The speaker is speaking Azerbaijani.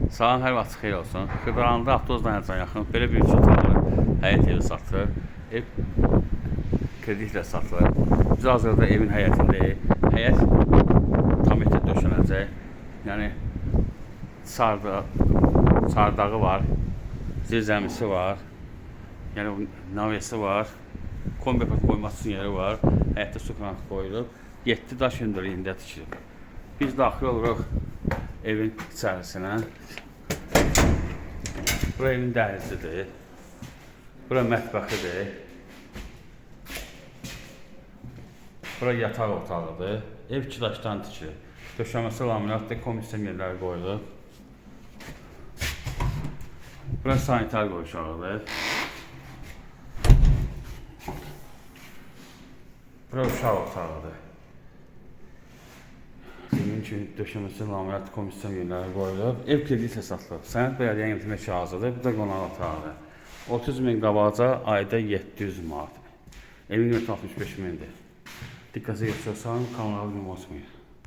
Salam, hər vaxt xeyir olsun. Xırdalanında avtobus dayanacağına yaxın belə bir üç otaqlı həyət evi satılır. Ev kreditlə satılır. Biz hazırda evin həyətindəyik. Həyət tam etə döşənəcək. Yəni sardağı var, zirzəmisi var, yəni navesi var, kombepə qoyması üçün yeri var. Həyətdə su kranı qoyulub. 7 daş hündürlüyündə tikilib. Biz daxil oluruq evin içərisinə. Bura evin dəhlizidir. Bura mətbəxidir. Bura yataq otağıdır. Ev 2 daşdan tikilir. Döşəməsi laminatdır, komisyon yerləri qoyulub. Bura sanitar qoyuşağıdır. Bura uşaq otağıdır. Demin ki, döşəməsi laminat komisyon yerləri qoyulub. Ev kreditlə satılıb. Sənəd bələdiyyənin yönetmə kağızıdır. Bu da qonaq otağıdır. 30 min qabaca ayda 700 manat. Evin yönetmə 65 mindir. Diqqətə yetirsəm, kanala abunə olmayın.